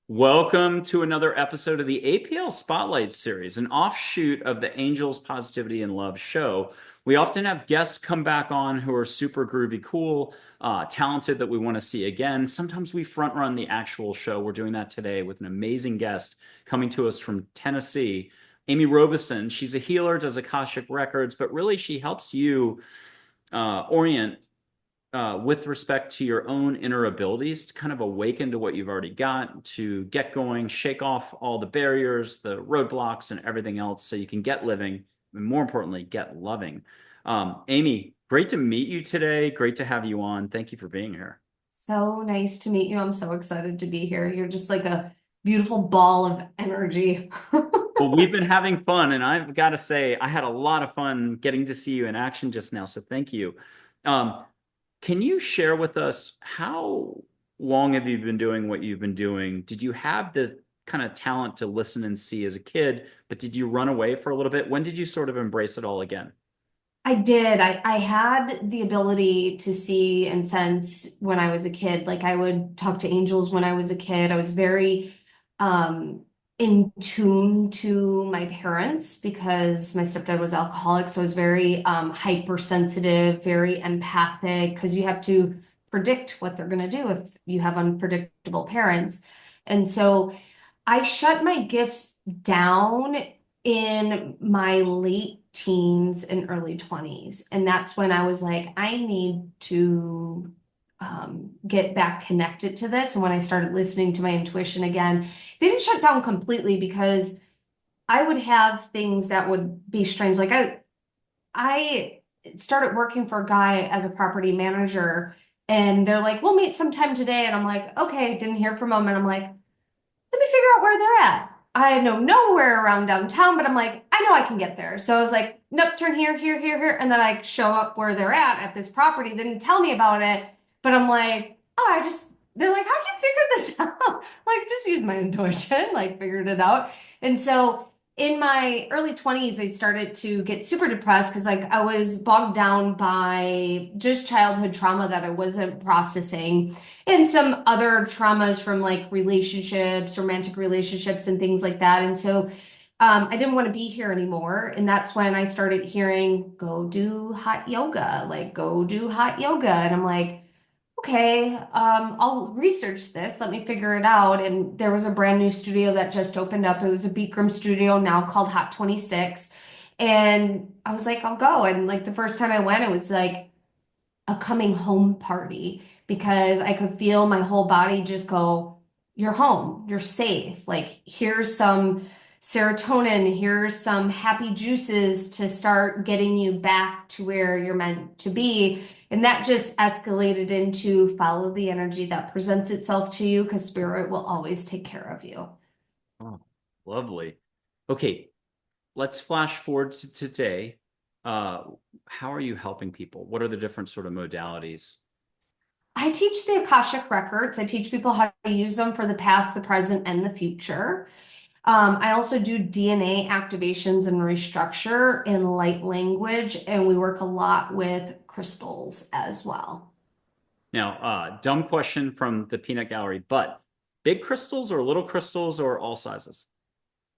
Welcome to another episode of the APL Spotlight Series, an offshoot of the Angels Positivity and Love show. We often have guests come back on who are super groovy, cool, talented that we want to see again. Sometimes we front run the actual show. We're doing that today with an amazing guest coming to us from Tennessee, AMY ROBESON. She's a healer, does Akashic Records, but really she helps you orient with respect to your own inner abilities to kind of awaken to what you've already got, to get going, shake off all the barriers, the roadblocks, and everything else so you can get living, and more importantly, get loving. Amy, great to meet you today. Great to have you on. Thank you for being here. So nice to meet you. I'm so excited to be here. You're just like a beautiful ball of energy. Well, we've been having fun, and I've got to say, I had a lot of fun getting to see you in action just now, so thank you. Um, Can you share with us how long have you been doing what you've been doing? Did you have the kind of talent to listen and see as a kid, but did you run away for a little bit? When did you sort of embrace it all again? I did. I had the ability to see and sense when I was a kid. Like I would talk to angels when I was a kid. I was very um in tune to my parents because my stepdad was alcoholic. So I was very hypersensitive, very empathic because you have to predict what they're gonna do if you have unpredictable parents. And so I shut my gifts down in my late teens and early 20s. And that's when I was like, I need to get back connected to this. And when I started listening to my intuition again, they didn't shut down completely because I would have things that would be strange. Like I started working for a guy as a property manager, and they're like, we'll meet sometime today. And I'm like, okay, didn't hear from them. And I'm like, let me figure out where they're at. I know nowhere around downtown, but I'm like, I know I can get there. So I was like, nope, turn here, here, here, here. And then I show up where they're at this property. They didn't tell me about it, but I'm like, oh, they're like, how'd you figure this out? Like, just use my intuition, like, figured it out. And so in my early 20s, I started to get super depressed because, like, I was bogged down by just childhood trauma that I wasn't processing and some other traumas from like relationships, romantic relationships, and things like that. And so I didn't want to be here anymore. And that's when I started hearing, go do hot yoga, like go do hot yoga. And I'm like, okay, I'll research this. Let me figure it out. And there was a brand new studio that just opened up. It was a Bikram studio now called Hot 26. And I was like, I'll go. And like the first time I went, it was like a coming home party because I could feel my whole body just go, you're home, you're safe. Like, here's some serotonin, here's some happy juices to start getting you back to where you're meant to be. And that just escalated into follow the energy that presents itself to you because spirit will always take care of you. Oh, lovely. Okay, let's flash forward to today. Uh, how are you helping people? What are the different sort of modalities? I teach the Akashic Records. I teach people how to use them for the past, the present, and the future. I also do DNA activations and restructure in light language, and we work a lot with crystals as well. Now, dumb question from the peanut gallery, but big crystals or little crystals or all sizes?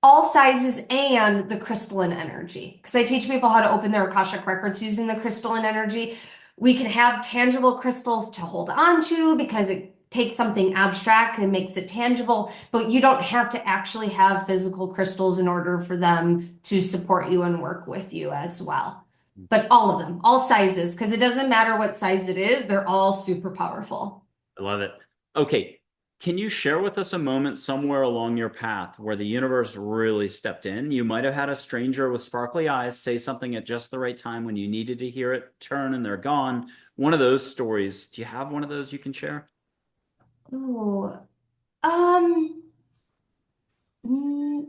All sizes and the crystalline energy. Because I teach people how to open their Akashic records using the crystalline energy. We can have tangible crystals to hold on to because it takes something abstract and makes it tangible, but you don't have to actually have physical crystals in order for them to support you and work with you as well. But all of them, all sizes, because it doesn't matter what size it is, they're all super powerful. I love it. Okay. Can you share with us a moment somewhere along your path where the universe really stepped in? You might have had a stranger with sparkly eyes say something at just the right time when you needed to hear it, turn and they're gone. One of those stories. Do you have one of those you can share? Ooh, um, mm,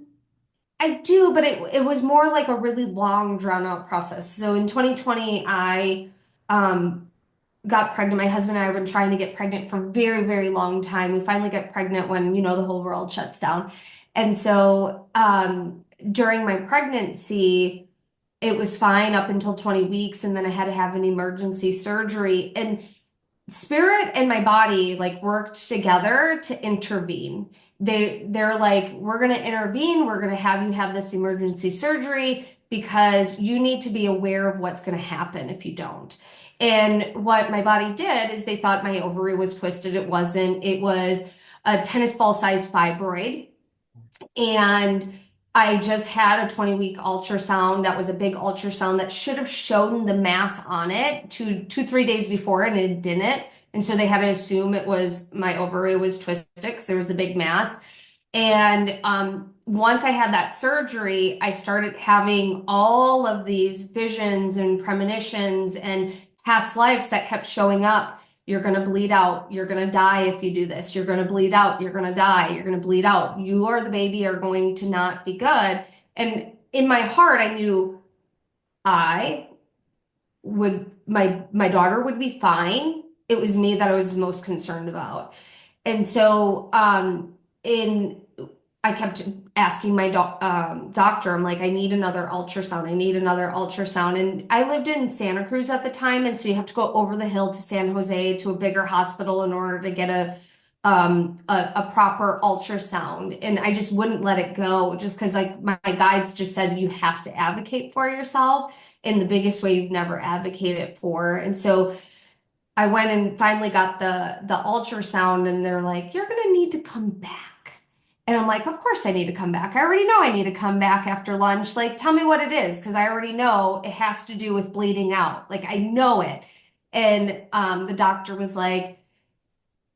I do, but it was more like a really long, drawn out process. So in 2020, I um got pregnant. My husband and I have been trying to get pregnant for a very, very long time. We finally get pregnant when, the whole world shuts down. And so during my pregnancy, it was fine up until 20 weeks, and then I had to have an emergency surgery. And spirit and my body like worked together to intervene. they're like, we're going to intervene. We're going to have you have this emergency surgery because you need to be aware of what's going to happen if you don't. And what my body did is they thought my ovary was twisted. It wasn't. It was a tennis ball sized fibroid. And I just had a 20-week ultrasound. That was a big ultrasound that should have shown the mass on it 3 days before, and it didn't. And so they had to assume it was my ovary was twisted because there was a big mass. And once I had that surgery, I started having all of these visions and premonitions and past lives that kept showing up. You're going to bleed out. You're going to die if you do this. You're going to bleed out. You're going to die. You're going to bleed out. You or the baby are going to not be good. And in my heart, I knew I my daughter would be fine. It was me that I was most concerned about. And so in I kept asking my doctor, I'm like, I need another ultrasound. I need another ultrasound. And I lived in Santa Cruz at the time. And so you have to go over the hill to San Jose to a bigger hospital in order to get a proper ultrasound. And I just wouldn't let it go just because like my guides just said, you have to advocate for yourself in the biggest way you've never advocated for. And so I went and finally got the ultrasound and they're like, you're gonna need to come back. And I'm like, of course I need to come back. I already know I need to come back after lunch. Like, tell me what it is, because I already know it has to do with bleeding out. Like, I know it. And the doctor was like,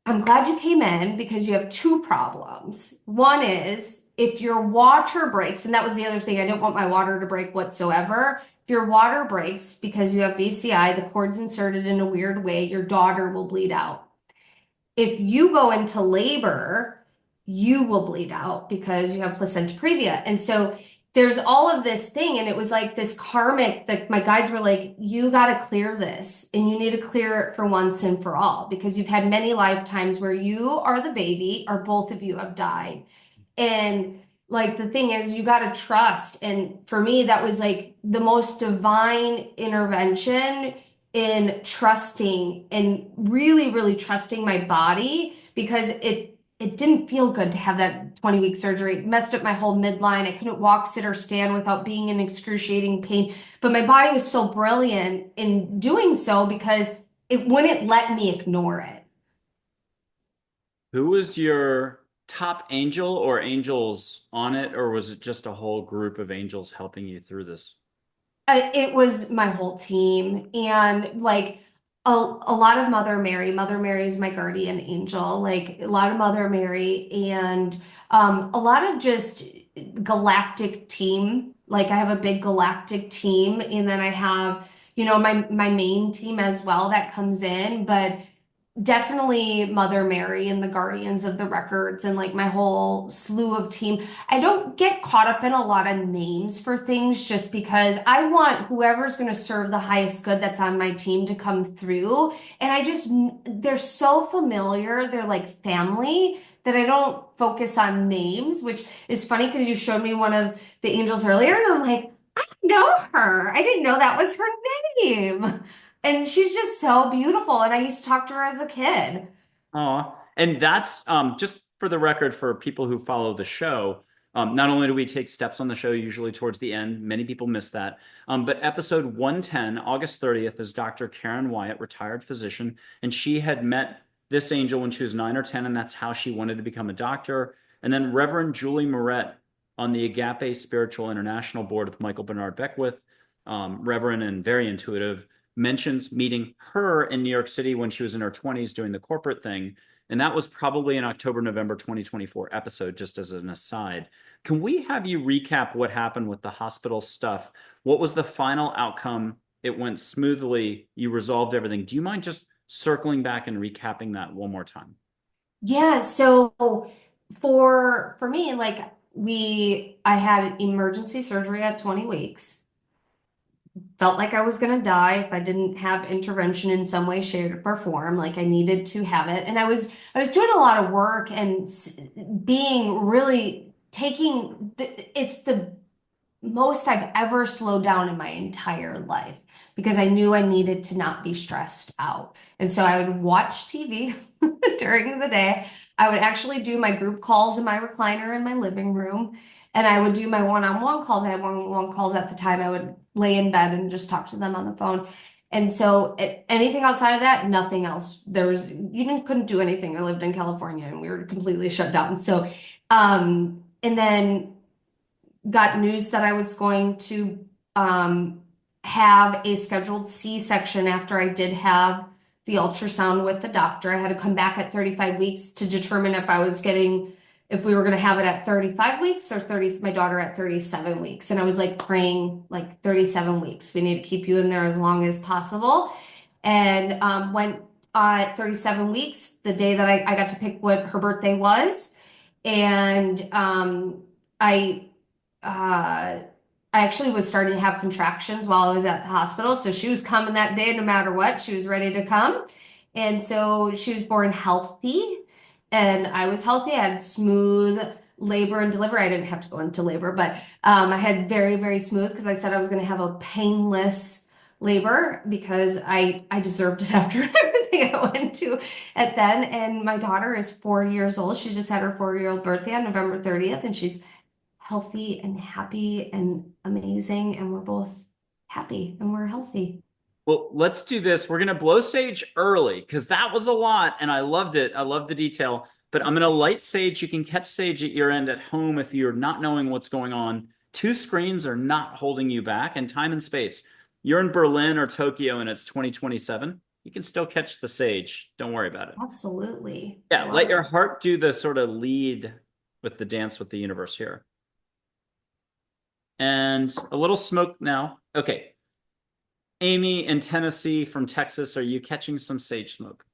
I'm glad you came in because you have two problems. One is if your water breaks, and that was the other thing, I didn't want my water to break whatsoever. If your water breaks because you have VCI, the cord's inserted in a weird way, your daughter will bleed out. If you go into labor, you will bleed out because you have placenta previa. And so there's all of this thing. And it was like this karmic that my guides were like, you got to clear this and you need to clear it for once and for all because you've had many lifetimes where you are the baby or both of you have died. And like the thing is, you got to trust. And for me, that was like the most divine intervention in trusting and really, really trusting my body because it didn't feel good to have that 20-week surgery. It messed up my whole midline. I couldn't walk, sit, or stand without being in excruciating pain. But my body was so brilliant in doing so because it wouldn't let me ignore it. Who was your top angel or angels on it, or was it just a whole group of angels helping you through this? It was my whole team and like a lot of Mother Mary. Mother Mary is my guardian angel, like a lot of Mother Mary and a lot of just galactic team. Like I have a big galactic team and then I have, my main team as well that comes in, but definitely Mother Mary and the Guardians of the Records and like my whole slew of team. I don't get caught up in a lot of names for things just because I want whoever's going to serve the highest good that's on my team to come through. And they're so familiar. They're like family that I don't focus on names, which is funny because you showed me one of the angels earlier and I'm like, I know her. I didn't know that was her name. And she's just so beautiful. And I used to talk to her as a kid. Oh, and that's just for the record for people who follow the show. Not only do we take steps on the show usually towards the end, many people miss that. But episode 110, August 30th, is Dr. Karen Wyatt, retired physician, and she had met this angel when she was 9 or 10, and that's how she wanted to become a doctor. And then Reverend Julie Moret on the Agape Spiritual International Board with Michael Bernard Beckwith, Reverend and very intuitive, mentions meeting her in New York City when she was in her 20s doing the corporate thing. And that was probably an October, November 2024 episode, just as an aside. Can we have you recap what happened with the hospital stuff? What was the final outcome? It went smoothly. You resolved everything. Do you mind just circling back and recapping that one more time? Yeah, so for me, like I had emergency surgery at 20 weeks. Felt like I was gonna die if I didn't have intervention in some way, shape, or form. Like I needed to have it. And I was doing a lot of work and being really it's the most I've ever slowed down in my entire life because I knew I needed to not be stressed out. And so I would watch TV during the day. I would actually do my group calls in my recliner in my living room, and I would do my one-on-one calls. I had one-on-one calls at the time. I would lay in bed and just talk to them on the phone. And so anything outside of that, nothing else. Couldn't do anything. I lived in California and we were completely shut down. So, and then got news that I was going to have a scheduled C-section after I did have the ultrasound with the doctor. I had to come back at 35 weeks to determine if we were going to have it at 35 weeks or my daughter at 37 weeks. And I was like praying like 37 weeks. We need to keep you in there as long as possible. And went at 37 weeks, the day that I got to pick what her birthday was. And I uh, I actually was starting to have contractions while I was at the hospital. So she was coming that day no matter what. She was ready to come. And so she was born healthy and I was healthy. I had smooth labor and delivery. I didn't have to go into labor, but I had very, very smooth because I said I was going to have a painless labor because I deserved it after everything I went to at then. And my daughter is 4 years old. She just had her 4-year-old birthday on November 30th, and she's healthy and happy and amazing, and we're both happy and we're healthy. Well, let's do this. We're going to blow sage early because that was a lot and I loved it. I love the detail, but I'm going to light sage. You can catch sage at your end at home if you're not knowing what's going on. Two screens are not holding you back, and time and space. You're in Berlin or Tokyo and it's 2027. You can still catch the sage. Don't worry about it. Absolutely. I Yeah, love let it. your heart do the sort of lead with the dance with the universe here. And a little smoke now. Okay. Amy in Tennessee from Texas, are you catching some sage smoke?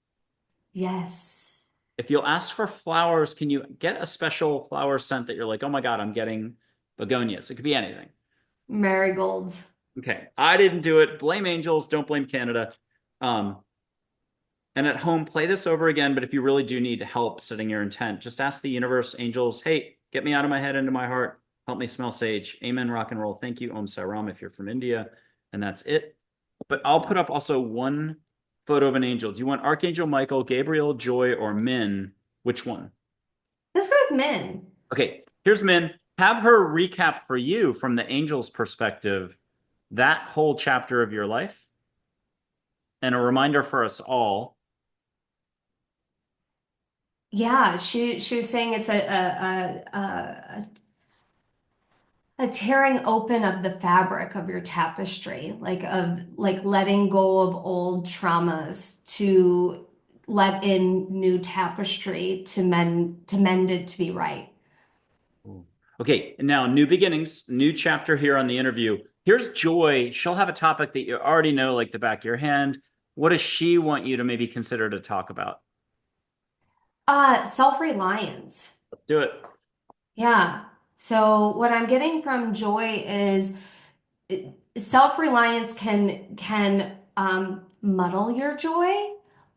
Yes. If you'll ask for flowers, can you get a special flower scent that you're like, oh my God, I'm getting begonias? It could be anything. Marigolds. Okay. I didn't do it. Blame angels. Don't blame Canada. Um, and at home, play this over again. But if you really do need help setting your intent, just ask the universe, angels, hey, get me out of my head into my heart. Help me smell sage. Amen. Rock and roll. Thank you. Om Sai Ram if you're from India. And that's it. But I'll put up also one photo of an angel. Do you want Archangel Michael, Gabriel, Joy, or Min? Which one? Let's go with men. Okay, here's Min. Have her recap for you from the angel's perspective that whole chapter of your life. And a reminder for us all. Yeah, she was saying it's a tearing open of the fabric of your tapestry, like letting go of old traumas to let in new tapestry to mend it to be right. Okay, now new beginnings, new chapter here on the interview. Here's Joy. She'll have a topic that you already know, like the back of your hand. What does she want you to maybe consider to talk about? Self-reliance. Let's do it. Yeah. So what I'm getting from Joy is self-reliance can muddle your joy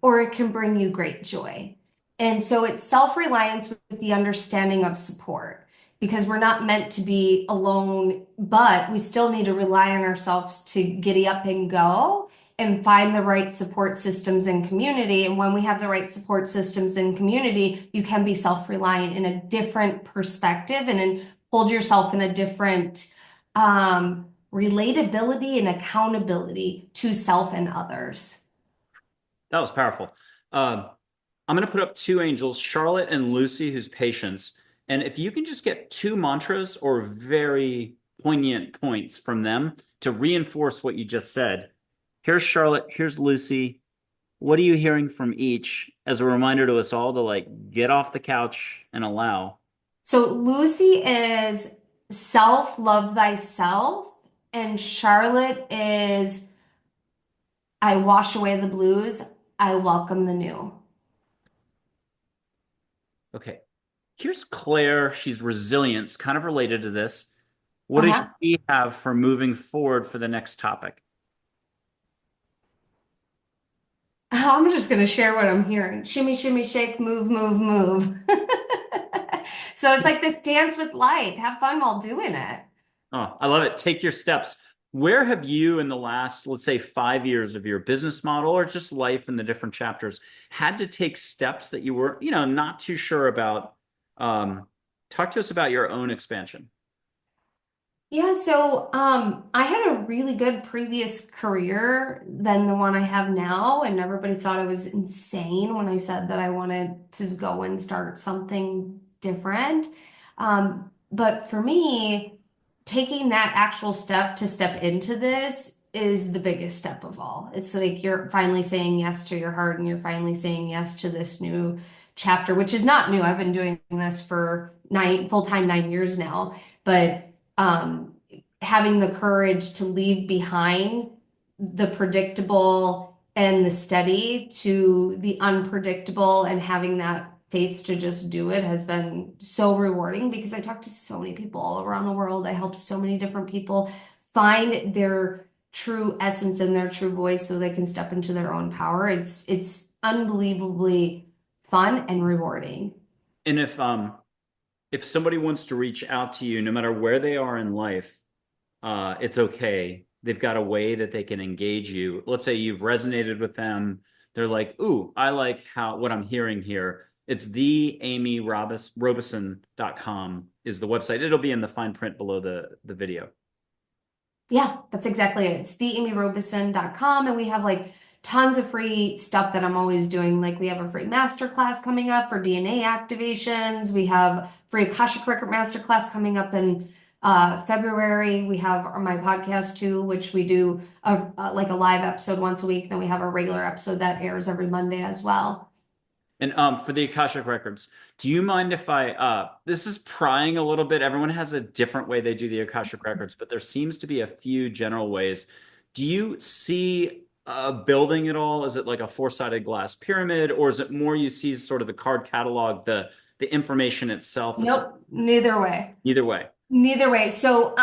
or it can bring you great joy. And so it's self-reliance with the understanding of support because we're not meant to be alone, but we still need to rely on ourselves to giddy up and go and find the right support systems and community. And when we have the right support systems and community, you can be self-reliant in a different perspective and hold yourself in a different relatability and accountability to self and others. That was powerful. Um, I'm going to put up two angels, Charlotte and Lucy, who's patience. And if you can just get two mantras or very poignant points from them to reinforce what you just said. Here's Charlotte, here's Lucy. What are you hearing from each as a reminder to us all to like get off the couch and allow? So Lucy is self, love thyself, and Charlotte is I wash away the blues, I welcome the new. Okay. Here's Claire. She's resilience, kind of related to this. What does Uh-huh. she have for moving forward for the next topic? I'm just going to share what I'm hearing. Shimmy, shimmy, shake, move, move, move. So it's like this dance with life. Have fun while doing it. Oh, I love it. Take your steps. Where have you, in the last, let's say, 5 years of your business model or just life in the different chapters, had to take steps that you were, not too sure about? Talk to us about your own expansion. Yeah, so I had a really good previous career than the one I have now, and everybody thought I was insane when I said that I wanted to go and start something different. But for me, taking that actual step to step into this is the biggest step of all. It's like you're finally saying yes to your heart and you're finally saying yes to this new chapter, which is not new. I've been doing this for full-time 9 years now, but um, having the courage to leave behind the predictable and the steady to the unpredictable and having that faith to just do it has been so rewarding because I talk to so many people all around the world. I help so many different people find their true essence and their true voice so they can step into their own power. It's unbelievably fun and rewarding. And if somebody wants to reach out to you, no matter where they are in life, it's okay. They've got a way that they can engage you. Let's say you've resonated with them. They're like, "Ooh, I like how what I'm hearing here." It's the amyrobeson.com is the website. It'll be in the fine print below the video. Yeah, that's exactly it. It's theamyrobeson.com, and we have like tons of free stuff that I'm always doing. Like we have a free master class coming up for DNA activations. We have free Akashic Record Master class coming up in February. We have my podcast too, which we do like a live episode once a week. Then we have a regular episode that airs every Monday as well. And for the Akashic Records, do you mind if this is prying a little bit. Everyone has a different way they do the Akashic Records, but there seems to be a few general ways. Do you see a building at all? Is it like a four-sided glass pyramid, or is it more you see sort of the card catalog, the information itself? Nope, neither way. Either way. Neither way. So,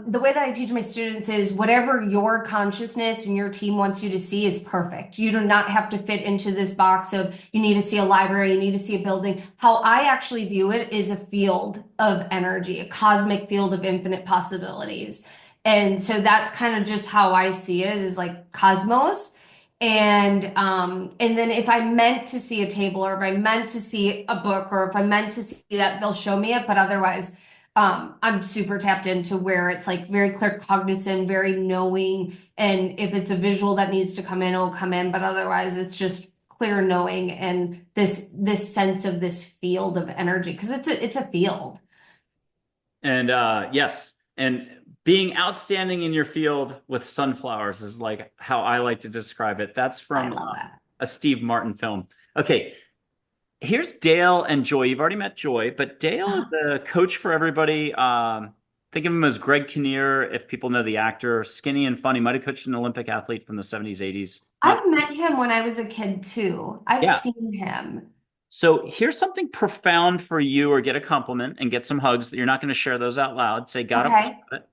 the way that I teach my students is whatever your consciousness and your team wants you to see is perfect. You do not have to fit into this box of you need to see a library, you need to see a building. How I actually view it is a field of energy, a cosmic field of infinite possibilities. And so that's kind of just how I see it is like cosmos. And then if I meant to see a table or if I meant to see a book or if I meant to see that, they'll show me it. But otherwise, I'm super tapped into where it's like very clear cognizant, very knowing. And if it's a visual that needs to come in, it'll come in. But otherwise, it's just clear knowing and this sense of this field of energy because it's a field. And yes, and being outstanding in your field with sunflowers is like how I like to describe it. That's I from love that. a Steve Martin film. Okay, here's Dale and Joy. You've already met Joy, but Dale is the coach for everybody. Think of him as Greg Kinnear, if people know the actor, skinny and funny. Might have coached an Olympic athlete from the 70s, 80s. Not, I've met him when I was a kid too. I've yeah. seen him. So here's something profound for you, or get a compliment and get some hugs that you're not going to share those out loud. Say, got Okay. it.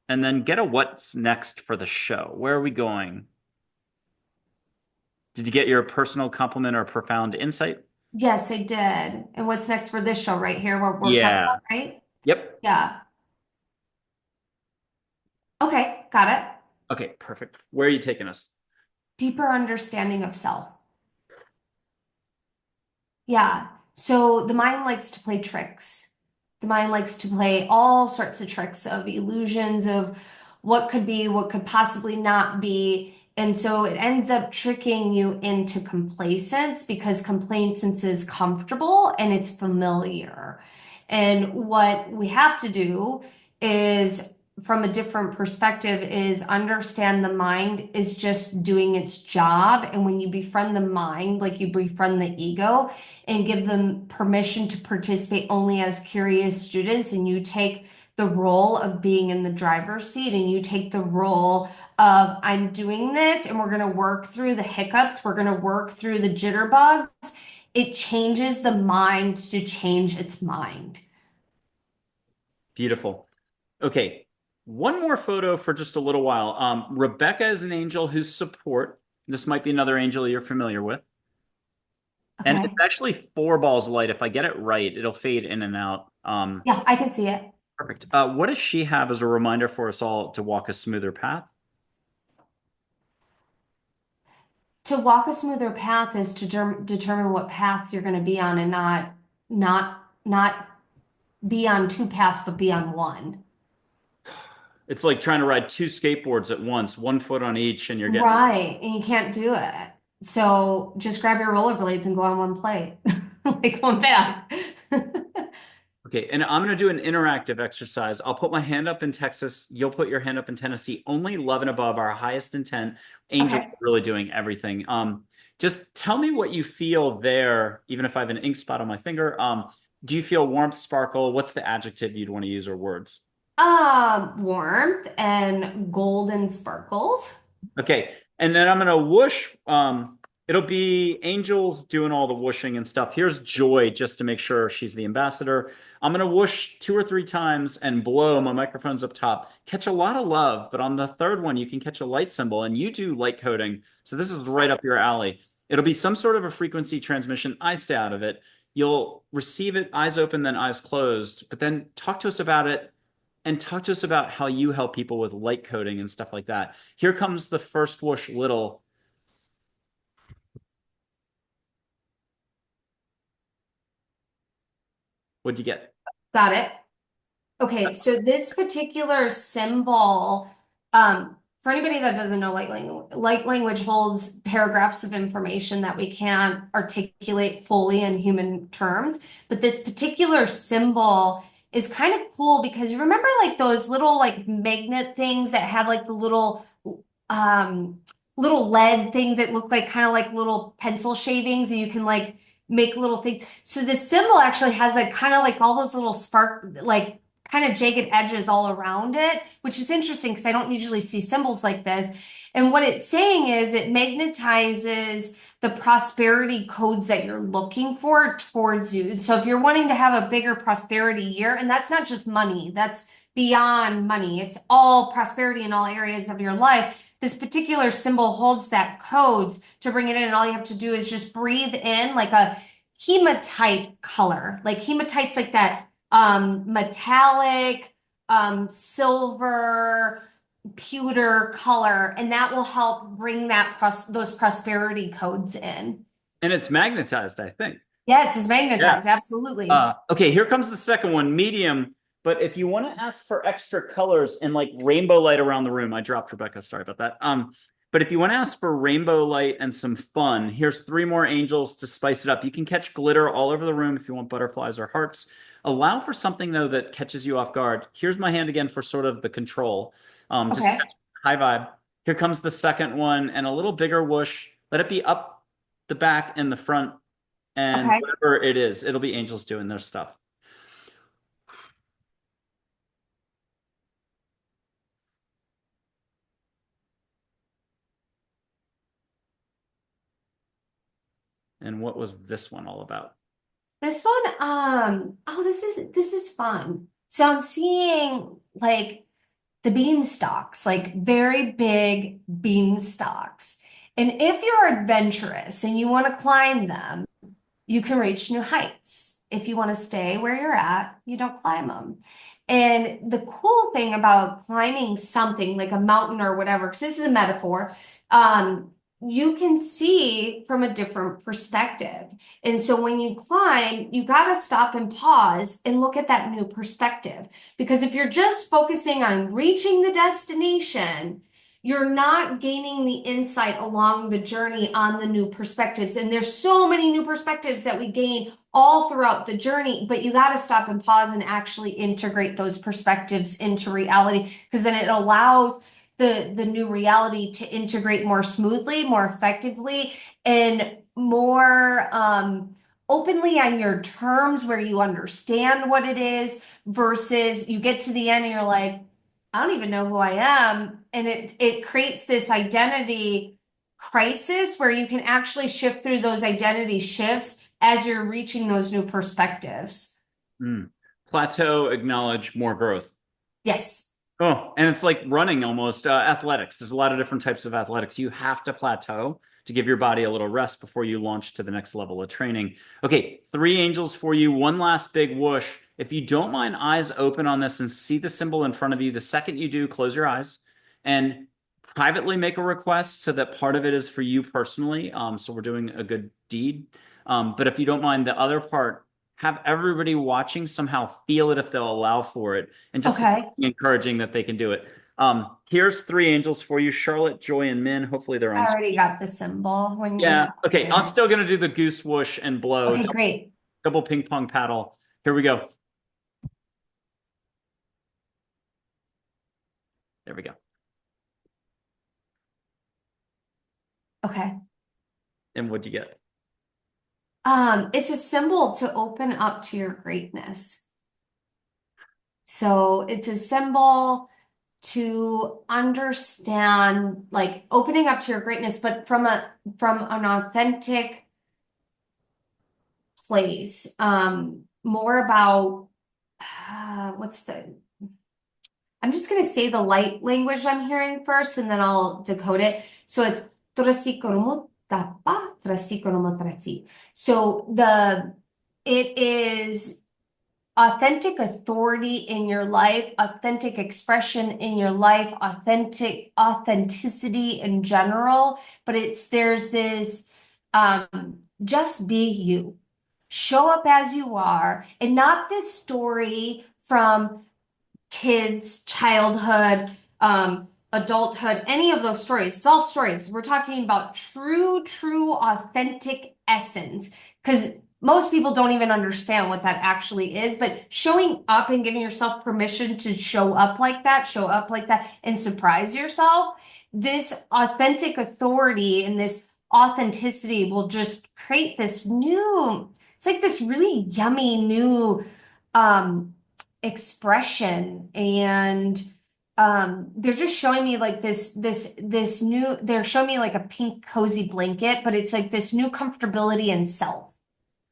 And then get a what's next for the show. Where are we going? Did you get your personal compliment or profound insight? Yes, I did. And what's next for this show right here? We're talking Yeah. about, right? Yep. Yeah. Okay, got it. Okay, perfect. Where are you taking us? Deeper understanding of self. Yeah. So the mind likes to play tricks. The mind likes to play all sorts of tricks of illusions of what could be, what could possibly not be. And so it ends up tricking you into complacence because complacence is comfortable and it's familiar. And what we have to do is, from a different perspective, is understand the mind is just doing its job. And when you befriend the mind, like you befriend the ego, and give them permission to participate only as curious students, and you take the role of being in the driver's seat and you take the role of I'm doing this and we're going to work through the hiccups, we're going to work through the jitterbugs. It changes the mind to change its mind. Beautiful. Okay, one more photo for just a little while. Rebecca is an angel whose support. This might be another angel you're familiar with. And it's Okay. actually four balls of light. If I get it right, it'll fade in and out. Yeah, I can see it. Perfect. What does she have as a reminder for us all to walk a smoother path? To walk a smoother path is to determine what path you're going to be on and not be on two paths, but be on one. It's like trying to ride two skateboards at once, one foot on each, and you're getting. Right. And you can't do it. So just grab your rollerblades and go on one plate, like one path. Okay, and I'm going to do an interactive exercise. I'll put my hand up in Texas. You'll put your hand up in Tennessee. Only love and above, our highest intent. Angels Okay. are really doing everything. Just tell me what you feel there, even if I have an ink spot on my finger. Do you feel warmth, sparkle? What's the adjective you'd want to use or words? Warmth and golden sparkles. Okay, and then I'm gonna whoosh. It'll be Angels doing all the whooshing and stuff. Here's Joy, just to make sure she's the ambassador. I'm gonna whoosh 2 or 3 times and blow. My microphone's up top. Catch a lot of love, but on the third one, you can catch a light symbol, and you do light coding, so this is right up your alley. It'll be some sort of a frequency transmission. I stay out of it. You'll receive it eyes open, then eyes closed, but then talk to us about it and talk to us about how you help people with light coding and stuff like that. Here comes the first whoosh little. What'd you get? Got it. Okay, so this particular symbol, for anybody that doesn't know light language holds paragraphs of information that we can't articulate fully in human terms. But this particular symbol is kind of cool because you remember like those little like magnet things that have like the um little lead things that look like kind of like little pencil shavings and you can like make little things. So this symbol actually has like kind of like all those little spark like kind of jagged edges all around it, which is interesting because I don't usually see symbols like this. And what it's saying is it magnetizes the prosperity codes that you're looking for towards you. So if you're wanting to have a bigger prosperity year, and that's not just money, that's beyond money, it's all prosperity in all areas of your life. This particular symbol holds that codes to bring it in, and all you have to do is just breathe in like a hematite color. Like hematite's like that metallic, silver, pewter color, and that will help bring those prosperity codes in. And it's magnetized, I think. Yes, it's Yeah. magnetized, absolutely. Okay, here comes the second one, medium. But if you want to ask for extra colors and like rainbow light around the room, I dropped Rebecca. Sorry about that. But if you want to ask for rainbow light and some fun, here's 3 more angels to spice it up. You can catch glitter all over the room if you want butterflies or hearts. Allow for something though that catches you off guard. Here's my hand again for sort of the control. Just Okay. high vibe. Here comes the second one and a little bigger whoosh. Let it be up the back and the front and Okay. whatever it is, it'll be angels doing their stuff. And what was this one all about? This one, oh, this is fun. So I'm seeing like the beanstalks, like very big beanstalks. And if you're adventurous and you want to climb them, you can reach new heights. If you want to stay where you're at, you don't climb them. And the cool thing about climbing something like a mountain or whatever, because this is a metaphor, you can see from a different perspective. And so when you climb, you got to stop and pause and look at that new perspective. Because if you're just focusing on reaching the destination, you're not gaining the insight along the journey on the new perspectives. And there's so many new perspectives that we gain all throughout the journey, but you got to stop and pause and actually integrate those perspectives into reality because then it allows the new reality to integrate more smoothly, more effectively, and more openly on your terms where you understand what it is versus you get to the end and you're like, I don't even know who I am. And it creates this identity crisis where you can actually shift through those identity shifts as you're reaching those new perspectives. Mm. Plateau, acknowledge more growth. Yes. Oh, and it's like running almost, athletics. There's a lot of different types of athletics. You have to plateau to give your body a little rest before you launch to the next level of training. Okay, three angels for you. One last big whoosh. If you don't mind, eyes open on this and see the symbol in front of you. The second you do, close your eyes and privately make a request so that part of it is for you personally. So we're doing a good deed. But if you don't mind, the other part, have everybody watching somehow feel it if they'll allow for it, and just Okay. encouraging that they can do it. Here's three angels for you: Charlotte, Joy, and Min. Hopefully they're on. I already got the symbol when you're Yeah. Okay. I'm talking. still gonna do the goose whoosh and blow, Okay, great. double ping pong paddle. Here we go. There we go. Okay. And what'd you get? It's a symbol to open up to your greatness. So it's a symbol to understand, like opening up to your greatness, but from an authentic place. More about what's the I'm just gonna say the light language I'm hearing first, and then I'll decode it. So it's trasikonomo tapa, trasikonomo trasi. So it is authentic authority in your life, authentic expression in your life, authenticity in general. But there's this just be you. Show up as you are, and not this story from kids, childhood, adulthood, any of those stories. It's all stories. We're talking about true, authentic essence. Because most people don't even understand what that actually is. But showing up and giving yourself permission to show up like that, and surprise yourself, this authentic authority and this authenticity will just create this new, it's like this really yummy new um expression. And they're just showing me like this new, they're showing me like a pink cozy blanket, but it's like this new comfortability in self.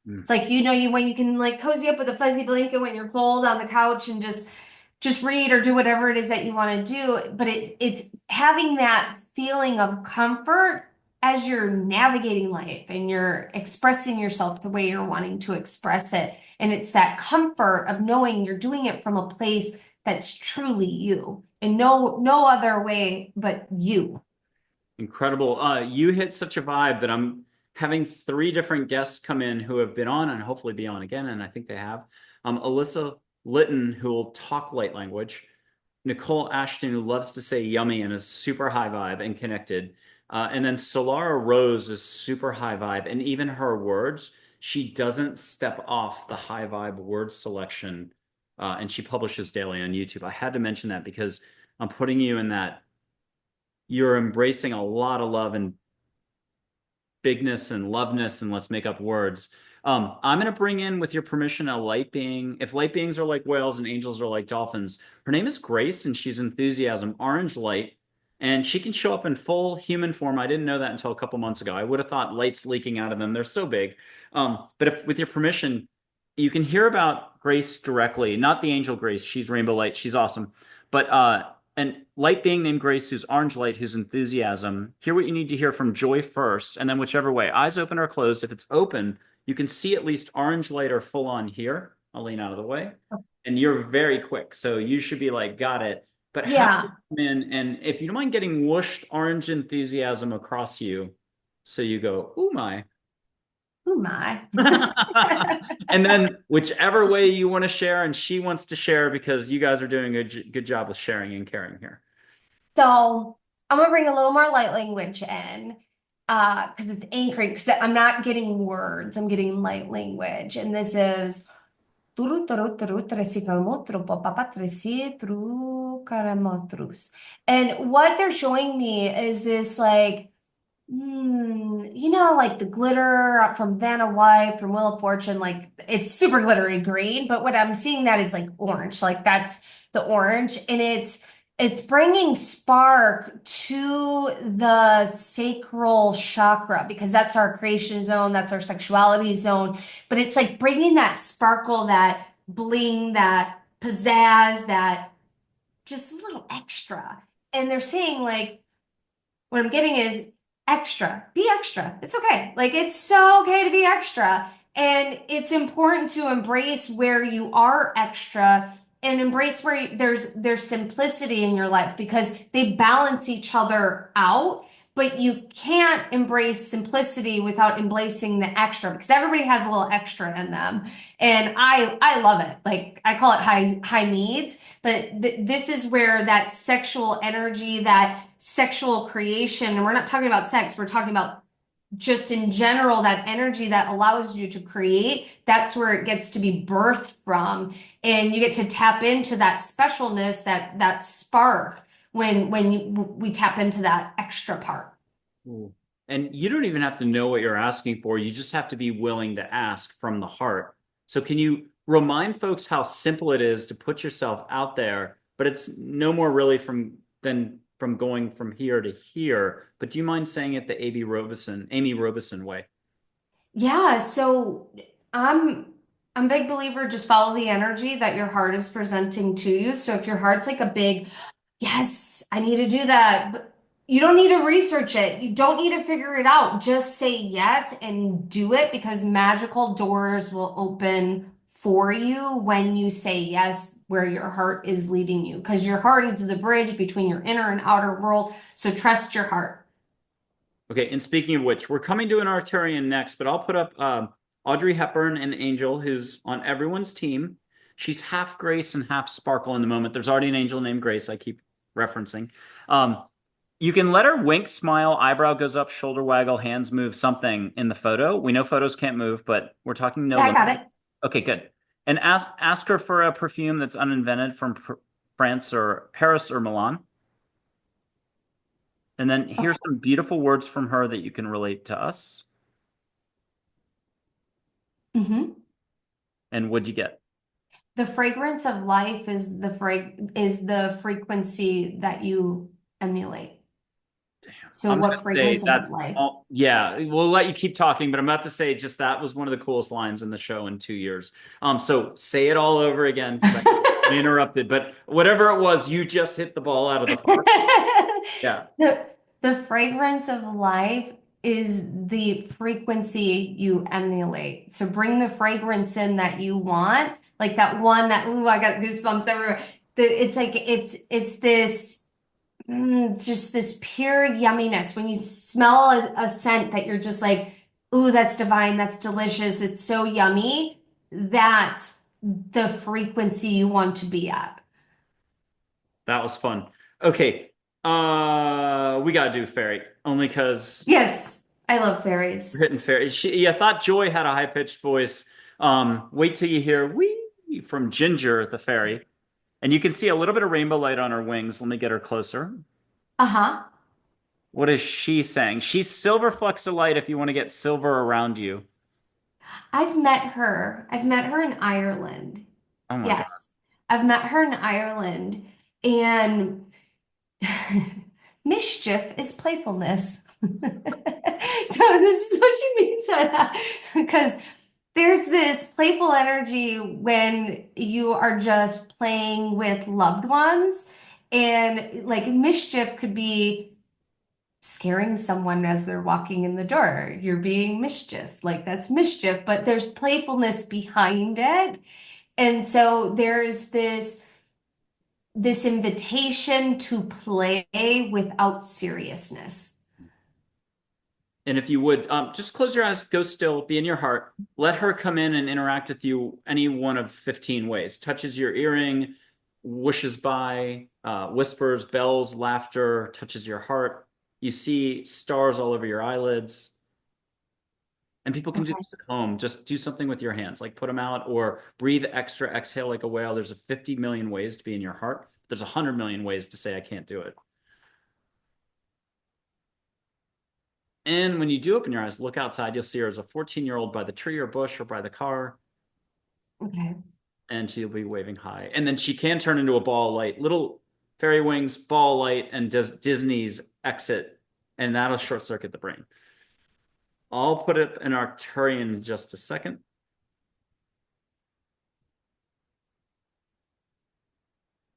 Mm. It's like, you when you can like cozy up with a fuzzy blanket when you're cold on the couch and just read or do whatever it is that you want to do. But it's having that feeling of comfort as you're navigating life and you're expressing yourself the way you're wanting to express it. And it's that comfort of knowing you're doing it from a place that's truly you, and no other way but you. Incredible. You hit such a vibe that I'm having three different guests come in who have been on and hopefully be on again, and I think they have. Alyssa Litton, who will talk light language. Nicole Ashton, who loves to say yummy and is super high vibe and connected. And then Solara Rose is super high vibe. And even her words, she doesn't step off the high vibe word selection. And she publishes daily on YouTube. I had to mention that because I'm putting you in that you're embracing a lot of love and bigness and loveness, and let's make up words. I'm going to bring in, with your permission, a light being. If light beings are like whales and angels are like dolphins, her name is Grace, and she's enthusiasm, orange light, and she can show up in full human form. I didn't know that until a couple months ago. I would have thought light's leaking out of them. They're so big. But if, with your permission, you can hear about Grace directly, not the angel Grace. She's rainbow light. She's awesome. But and light being named Grace, who's orange light, who's enthusiasm. Hear what you need to hear from Joy first, and then whichever way. Eyes open or closed. If it's open, you can see at least orange light or full on here. I'll lean out of the way. And you're very quick, so you should be like, got it. But have Yeah. them come in, and if you don't mind getting whooshed orange enthusiasm across you, so you go, ooh my. Oh my. And then whichever way you want to share, and she wants to share because you guys are doing a good job with sharing and caring here. So I'm gonna bring a little more light language in, because it's anchoring, because I'm not getting words, I'm getting light language. And this is turu turu turu tresikalmotru papapa tresi tru karamotrus. And what they're showing me is this like, like the glitter from Vanna White, from Wheel of Fortune, like it's super glittery green, but what I'm seeing that is like orange, like that's the orange, and it's bringing spark to the sacral chakra, because that's our creation zone, that's our sexuality zone, but it's like bringing that sparkle, that bling, that pizzazz, that just a little extra. And they're saying like, what I'm getting is extra. Be extra. It's okay. Like it's so okay to be extra. And it's important to embrace where you are extra and embrace where there's simplicity in your life because they balance each other out. But you can't embrace simplicity without embracing the extra because everybody has a little extra in them. And I love it. Like I call it high needs. But this is where that sexual energy, that sexual creation, and we're not talking about sex, we're talking about just in general, that energy that allows you to create, that's where it gets to be birthed from. And you get to tap into that specialness, that spark we tap into that extra part. Ooh. And you don't even have to know what you're asking for. You just have to be willing to ask from the heart. So can you remind folks how simple it is to put yourself out there, but it's no more really from going from here to here. But do you mind saying it the Amy Robeson way? Yeah, so I'm I'm a big believer just follow the energy that your heart is presenting to you. So if your heart's like a big yes, I need to do that. But you don't need to research it. You don't need to figure it out. Just say yes and do it because magical doors will open for you when you say yes, where your heart is leading you. Because your heart is the bridge between your inner and outer world. So trust your heart. Okay, and speaking of which, we're coming to an Arcturian next, but I'll put up Audrey Hepburn, an angel who's on everyone's team. She's half Grace and half Sparkle in the moment. There's already an angel named Grace I keep referencing. You can let her wink, smile, eyebrow goes up, shoulder waggle, hands move, something in the photo. We know photos can't move, but we're talking no Yeah, I limit. got it. Okay, good. And ask her for a perfume that's uninvented from France or Paris or Milan. And then here's some beautiful words from her that you can relate to us. Hmm. And what'd you get? The fragrance of life is the frequency that you emulate. So I'm going what to say fragrance of that, life? yeah, we'll let you keep talking, but I'm about to say just that was one of the coolest lines in the show in 2 years. So say it all over again because I interrupted, but whatever it was, you just hit the ball out of the park. Yeah. The the fragrance of life is the frequency you emulate. So bring the fragrance in that you want, like that one that ooh, I got goosebumps everywhere. It's like it's this just this pure yumminess. When you smell a scent that you're just like, ooh, that's divine, that's delicious, it's so yummy. That's the frequency you want to be at. That was fun. Okay. We gotta do fairy only because Yes, I love we're fairies. hitting fairy. I thought Joy had a high-pitched voice. Wait till you hear wee from Ginger the fairy. And you can see a little bit of rainbow light on her wings. Let me get her closer. Uh-huh. What is she saying? She's silver flecks of light if you want to get silver around you. I've met her. I've met her in Ireland. Oh my God. Yes. I've met her in Ireland and mischief is playfulness. So this is what she means by that. Because there's this playful energy when you are just playing with loved ones. And like mischief could be scaring someone as they're walking in the door. You're being mischief. Like that's mischief, but there's playfulness behind it. And so there's this invitation to play without seriousness. And if you would, just close your eyes, go still, be in your heart. Let her come in and interact with you any one of 15 ways. Touches your earring, whooshes by, whispers, bells, laughter, touches your heart. You see stars all over your eyelids. And people can do Okay. this at home. Just do something with your hands, like put them out or breathe extra, exhale like a whale. There's a 50 million ways to be in your heart. There's 100 million ways to say, I can't do it. And when you do open your eyes, look outside. You'll see her as a 14-year-old by the tree or bush or by the car, Okay. and she'll be waving high. And then she can turn into a ball of light, little fairy wings, ball of light, and does Disney's exit, and that'll short circuit the brain. I'll put it in Arcturian in just a second.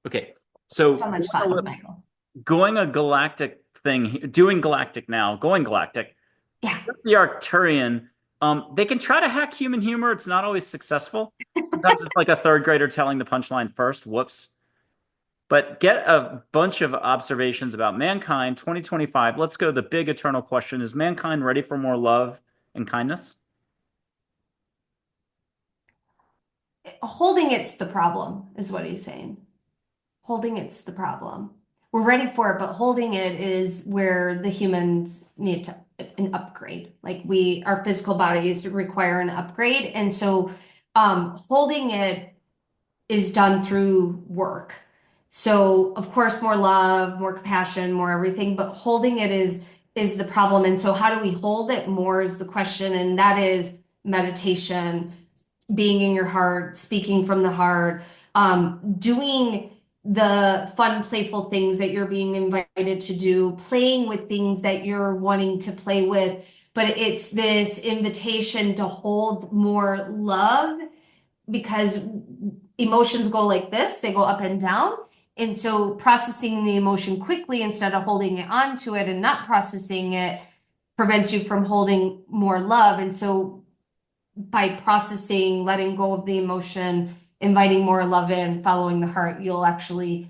Okay. So So much fun, Michael. going a galactic thing, doing galactic now, going galactic. Yeah. The Arcturian, they can try to hack human humor. It's not always successful. Sometimes it's like a third grader telling the punchline first. Whoops. But get a bunch of observations about mankind 2025. Let's go to the big eternal question. Is mankind ready for more love and kindness? Holding it's the problem, is what he's saying. Holding it's the problem. We're ready for it, but holding it is where the humans need to an upgrade. Like our physical bodies require an upgrade. And so holding it is done through work. So of course, more love, more compassion, more everything, but holding it is the problem. And so how do we hold it more is the question, and that is meditation, being in your heart, speaking from the heart, doing the fun, playful things that you're being invited to do, playing with things that you're wanting to play with. But it's this invitation to hold more love because emotions go like this, they go up and down. And so processing the emotion quickly instead of holding it onto it and not processing it prevents you from holding more love. And so by processing, letting go of the emotion, inviting more love in, following the heart, you'll actually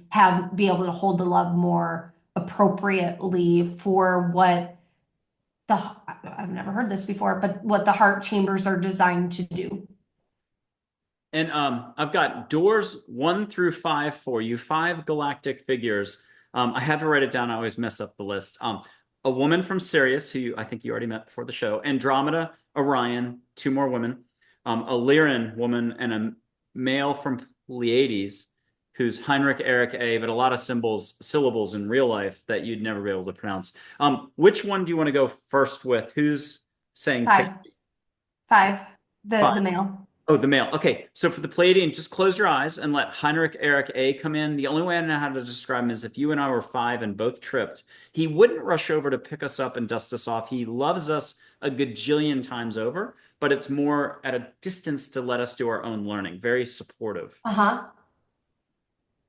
be able to hold the love more appropriately for what I've never heard this before, but what the heart chambers are designed to do. And I've got doors 1 through 5 for you, 5 galactic figures. I had to write it down. I always mess up the list. A woman from Sirius, who I think you already met before the show, Andromeda, Orion, 2 more women, a Lyran woman, and a male from Pleiades, who's Heinrich Eric A, but a lot of syllables in real life that you'd never be able to pronounce. Which one do you want to go first with? Who's saying pick? Five, five, the Five. male. Oh, the male. Okay, so for the Pleiadian, just close your eyes and let Heinrich Eric A come in. The only way I know how to describe him is if you and I were 5 and both tripped, he wouldn't rush over to pick us up and dust us off. He loves us a gajillion times over, but it's more at a distance to let us do our own learning. Very supportive. Uh-huh.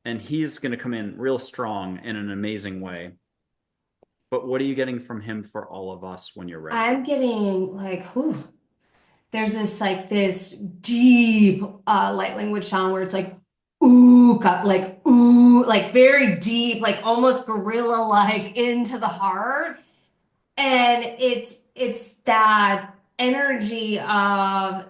And he's going to come in real strong in an amazing way. But what are you getting from him for all of us when you're ready? I'm getting like, whew, there's this deep light language sound where it's like ooh, like very deep, like almost gorilla like into the heart. And it's that energy of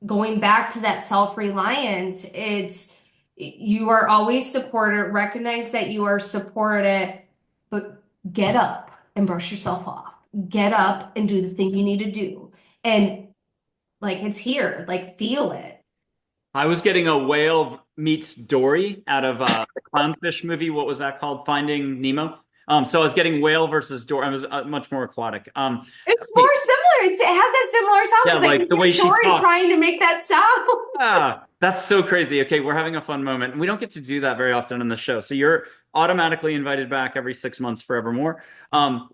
going back to that self-reliance. It's you are always supported, recognize that you are supported, but get up and brush yourself off. Get up and do the thing you need to do. And like it's here, like feel it. I was getting a whale meets Dory out of the clownfish movie. What was that called? Finding Nemo. So I was getting whale versus Dory. I was much more aquatic. It's Okay, more similar. It has that similar sound yeah, because I like can the way hear she Dory talks. trying to make that sound. Ah, that's so crazy. Okay, we're having a fun moment. We don't get to do that very often in the show. So you're automatically invited back every 6 months forevermore.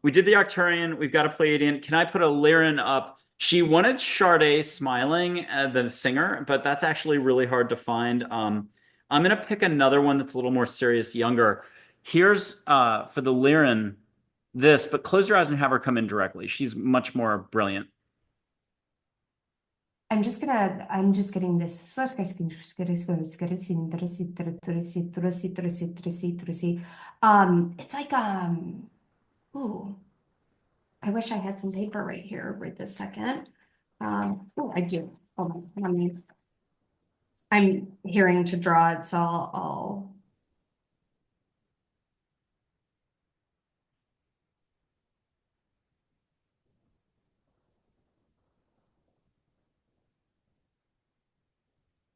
We did the Arcturian. We've got a Pleiadian. Can I put a Lyran up? She wanted Sade smiling, the singer, but that's actually really hard to find. I'm gonna pick another one that's a little more serious, younger. Here's for the Lyran this, but close your eyes and have her come in directly. She's much more brilliant. I'm just getting this. It's like, ooh, I wish I had some paper right here right this second. Oh, I do. Hold on. I'm hearing to draw it, so I'll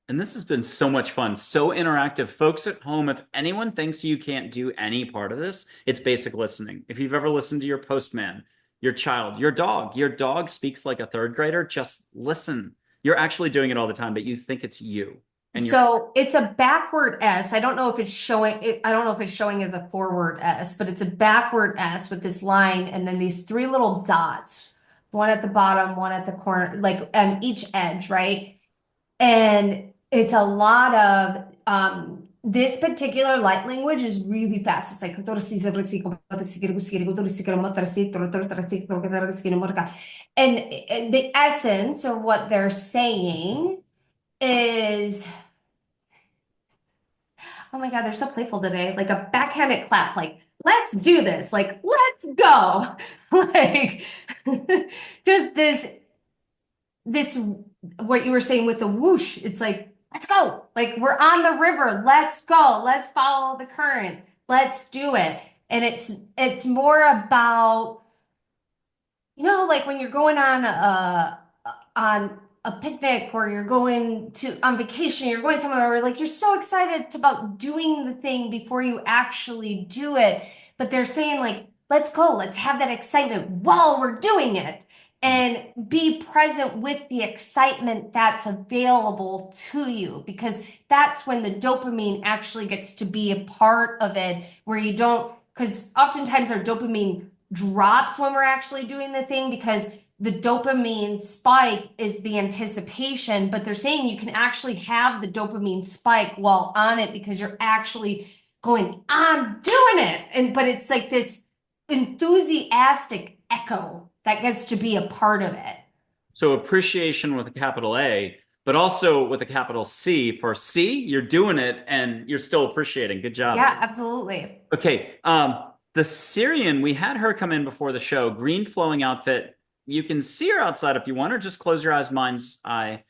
And this has been so much fun, so interactive. Folks at home, if anyone thinks you can't do any part of this, it's basic listening. If you've ever listened to your postman, your child, your dog speaks like a third grader, just listen. You're actually doing it all the time, but you think it's you. And you're So it's a backward S. I don't know if it's I don't know if it's showing as a forward S, but it's a backward S with this line and then these 3 little dots, one at the bottom, one at the corner, like on each edge, right? And it's a lot of this particular light language is really fast. It's like, and the essence of what they're saying is, oh my God, they're so playful today. Like a backhanded clap, like, let's do this. Like, let's go. Like, just this, what you were saying with the whoosh, it's like, let's go. Like, we're on the river. Let's go. Let's follow the current. Let's do it. And it's more about, like when you're going on a picnic or you're going to on vacation, you're going somewhere where like you're so excited about doing the thing before you actually do it. But they're saying like, let's go, let's have that excitement while we're doing it and be present with the excitement that's available to you because that's when the dopamine actually gets to be a part of it where you don't, because oftentimes our dopamine drops when we're actually doing the thing because the dopamine spike is the anticipation, but they're saying you can actually have the dopamine spike while on it because you're actually going, I'm doing it. But it's like this enthusiastic echo that gets to be a part of it. So appreciation with a capital A, but also with a capital C for C, you're doing it and you're still appreciating. Good job. Yeah, absolutely. Okay. The Syrian, we had her come in before the show, green flowing outfit. You can see her outside if you want, or just close your eyes, mind's eye,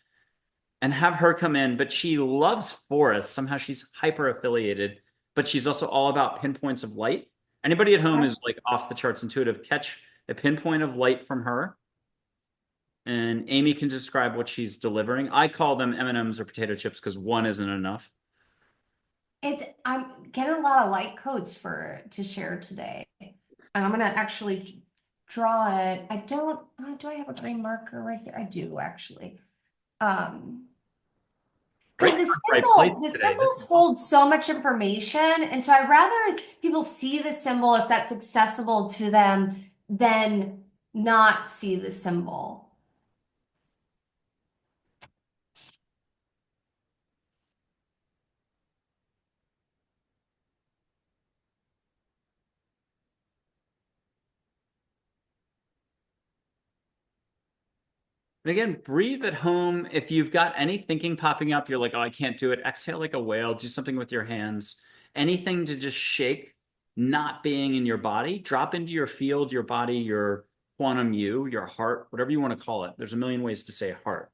and have her come in. But she loves forests. Somehow she's hyper affiliated, but she's also all about pinpoints of light. Anybody at home is like off the charts intuitive. Catch a pinpoint of light from her. And Amy can describe what she's delivering. I call them M&Ms or potato chips because one isn't enough. I'm getting a lot of light codes to share today. And I'm gonna actually draw it. I don't, do I have a green marker right there? I do actually. Right, right place The today. symbols hold so much information, and so I'd rather people see the symbol if that's accessible to them than not see the symbol. And again, breathe at home. If you've got any thinking popping up, you're like, oh, I can't do it. Exhale like a whale. Do something with your hands. Anything to just shake not being in your body. Drop into your field, your body, your quantum you, your heart, whatever you want to call it. There's a million ways to say heart.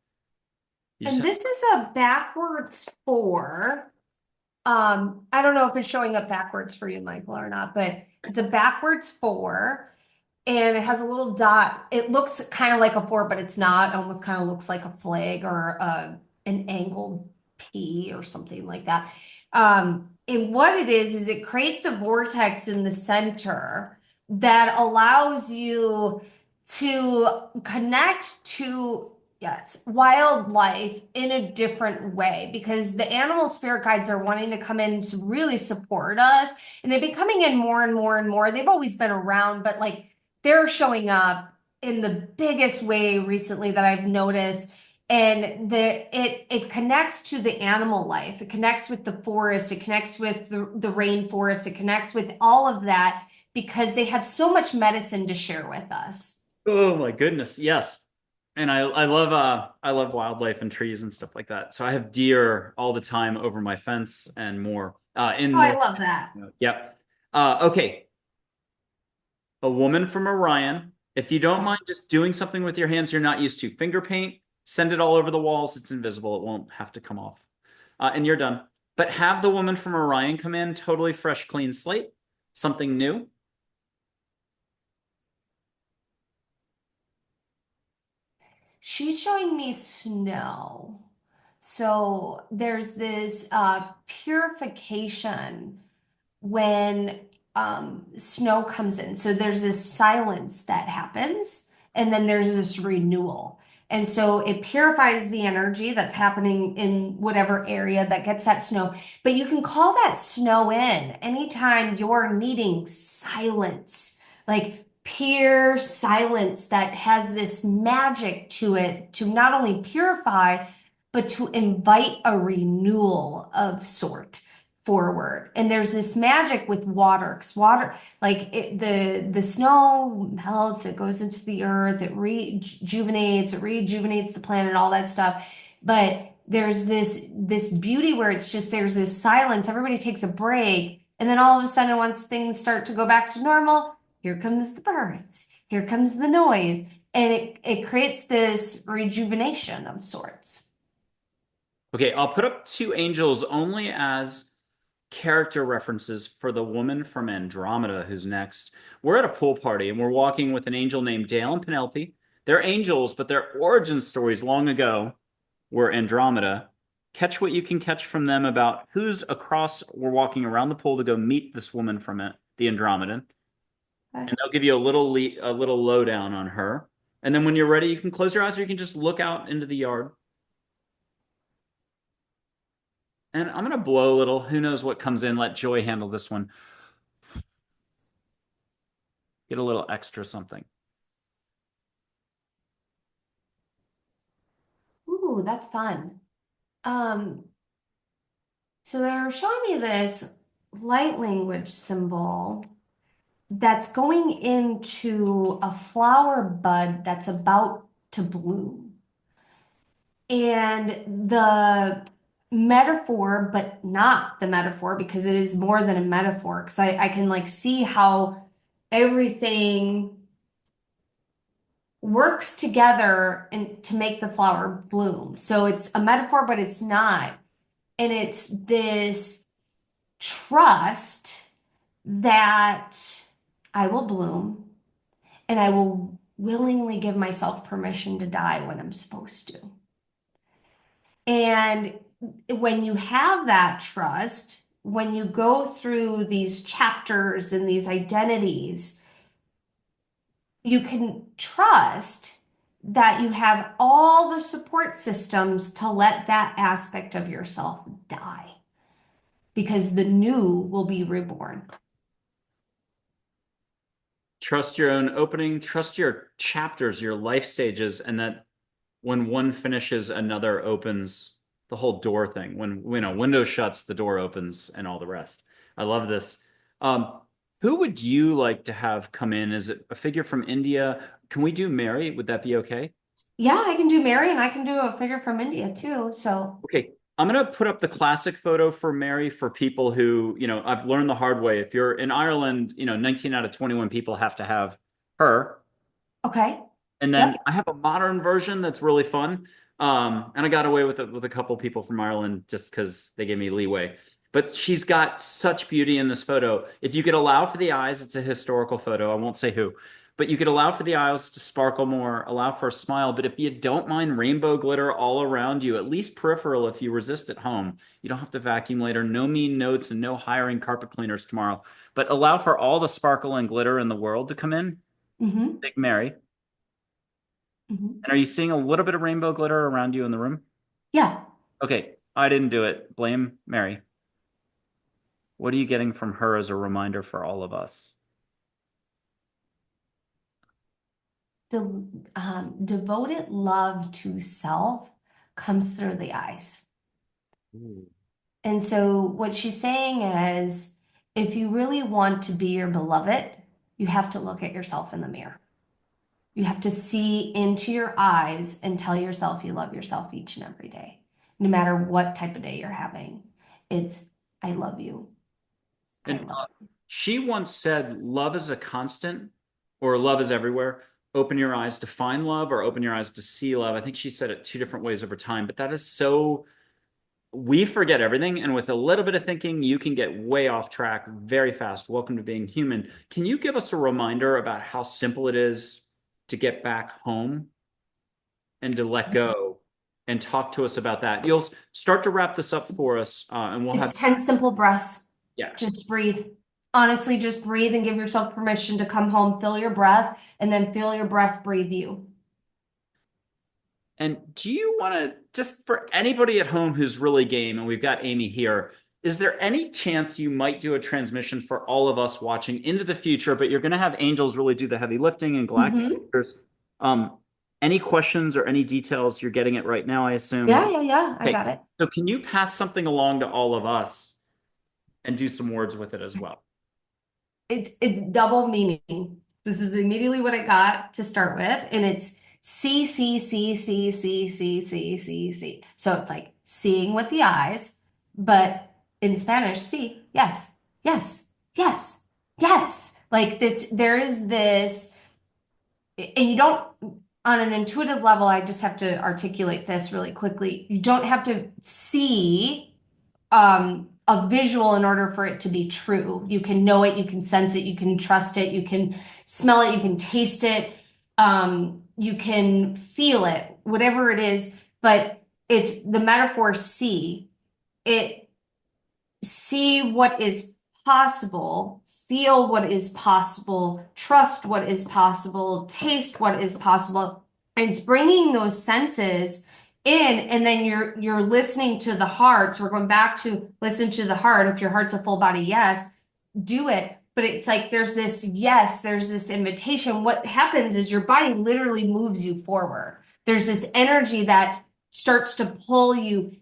And this is a backwards 4. I don't know if it's showing up backwards for you, Michael, or not, but it's a backwards 4. And it has a little dot. It looks kind of like a 4, but it's not. It almost kind of looks like a flag or an angled P or something like that. And what it is it creates a vortex in the center that allows you to connect to, yes, wildlife in a different way because the animal spirit guides are wanting to come in to really support us. And they've been coming in more and more and more. They've always been around, but like, they're showing up in the biggest way recently that I've noticed. And it connects to the animal life. It connects with the forest. It connects with the rainforest. It connects with all of that because they have so much medicine to share with us. Oh my goodness, yes. And I love wildlife and trees and stuff like that. So I have deer all the time over my fence and more. In Oh, I North. love that. Yep. Okay. A woman from Orion. If you don't mind just doing something with your hands you're not used to, finger paint, send it all over the walls. It's invisible. It won't have to come off. And you're done. But have the woman from Orion come in, totally fresh, clean slate, something new. She's showing me snow. So there's this purification when snow comes in. So there's this silence that happens, and then there's this renewal. And so it purifies the energy that's happening in whatever area that gets that snow. But you can call that snow in anytime you're needing silence, like pure silence that has this magic to it to not only purify, but to invite a renewal of sort. forward. And there's this magic with water, 'cause water, like the snow melts, it goes into the earth, it rejuvenates the planet, all that stuff. But there's this beauty where it's just there's this silence, everybody takes a break, and then all of a sudden, once things start to go back to normal, here comes the birds, here comes the noise, and it creates this rejuvenation of sorts. Okay, I'll put up two angels only as character references for the woman from Andromeda who's next. We're at a pool party and we're walking with an angel named Dale and Penelope. They're angels, but their origin stories long ago were Andromeda. Catch what you can catch from them about who's across. We're walking around the pool to go meet this woman from it, the Andromedan, Okay. and they'll give you a little lowdown on her. And then when you're ready, you can close your eyes or you can just look out into the yard. And I'm gonna blow a little. Who knows what comes in? Let Joy handle this one. Get a little extra something. Ooh, that's fun. Um, so they're showing me this light language symbol that's going into a flower bud that's about to bloom. And the metaphor, but not the metaphor because it is more than a metaphor, because I can like see how everything works together and to make the flower bloom. So it's a metaphor, but it's not. And it's this trust that I will bloom and I will willingly give myself permission to die when I'm supposed to. And when you have that trust, when you go through these chapters and these identities, you can trust that you have all the support systems to let that aspect of yourself die because the new will be reborn. Trust your own opening, trust your chapters, your life stages, and that when one finishes, another opens. The whole door thing. When a window shuts, the door opens, and all the rest. I love this. Who would you like to have come in? Is it a figure from India? Can we do Mary? Would that be okay? Yeah, I can do Mary and I can do a figure from India too. So, Okay, I'm gonna put up the classic photo for Mary for people who, I've learned the hard way. If you're in Ireland, 19 out of 21 people have to have her. okay. And then Yep. I have a modern version that's really fun. And I got away with it with a couple people from Ireland just because they gave me leeway. But she's got such beauty in this photo. If you could allow for the eyes, it's a historical photo. I won't say who, but you could allow for the eyes to sparkle more, allow for a smile. But if you don't mind rainbow glitter all around you, at least peripheral, if you resist at home, you don't have to vacuum later. No mean notes and no hiring carpet cleaners tomorrow. But allow for all the sparkle and glitter in the world to come in. Mm-hmm. Big Mary. Mm-hmm. And are you seeing a little bit of rainbow glitter around you in the room? Yeah. Okay, I didn't do it. Blame Mary. What are you getting from her as a reminder for all of us? Devoted love to self comes through the eyes. Ooh. And so what she's saying is, if you really want to be your beloved, you have to look at yourself in the mirror. You have to see into your eyes and tell yourself you love yourself each and every day, no matter what type of day you're having. It's, I love you. I And love you. she once said, love is a constant or love is everywhere. Open your eyes to find love or open your eyes to see love. I think she said it two different ways over time, but that is so, we forget everything. And with a little bit of thinking, you can get way off track very fast. Welcome to being human. Can you give us a reminder about how simple it is to get back home and to let go and talk to us about that? You'll start to wrap this up for us, and we'll It's have, 10 simple breaths. yeah. Just breathe. Honestly, just breathe and give yourself permission to come home, feel your breath, and then feel your breath breathe you. And do you want to, just for anybody at home who's really game, and we've got Amy here, is there any chance you might do a transmission for all of us watching into the future, but you're going to have angels really do the heavy lifting and galactic Mm-hmm. leaders? Any questions or any details? You're getting it right now, I assume. Yeah, yeah, yeah. I Okay, got it. so can you pass something along to all of us and do some words with it as well. It's double meaning. This is immediately what I got to start with, and it's see, see, see, see, see, see, see, see, see. So it's like seeing with the eyes, but in Spanish, see, yes, yes, yes, yes. Like this, there is this, and you don't, on an intuitive level, I just have to articulate this really quickly. You don't have to see a visual in order for it to be true. You can know it, you can sense it, you can trust it, you can smell it, you can taste it, you can feel it, whatever it is. But it's the metaphor see. It see what is possible, feel what is possible, trust what is possible, taste what is possible. And it's bringing those senses in, and then you're listening to the heart. So we're going back to listen to the heart. If your heart's a full body yes, do it. But it's like there's this yes, there's this invitation. What happens is your body literally moves you forward. There's this energy that starts to pull you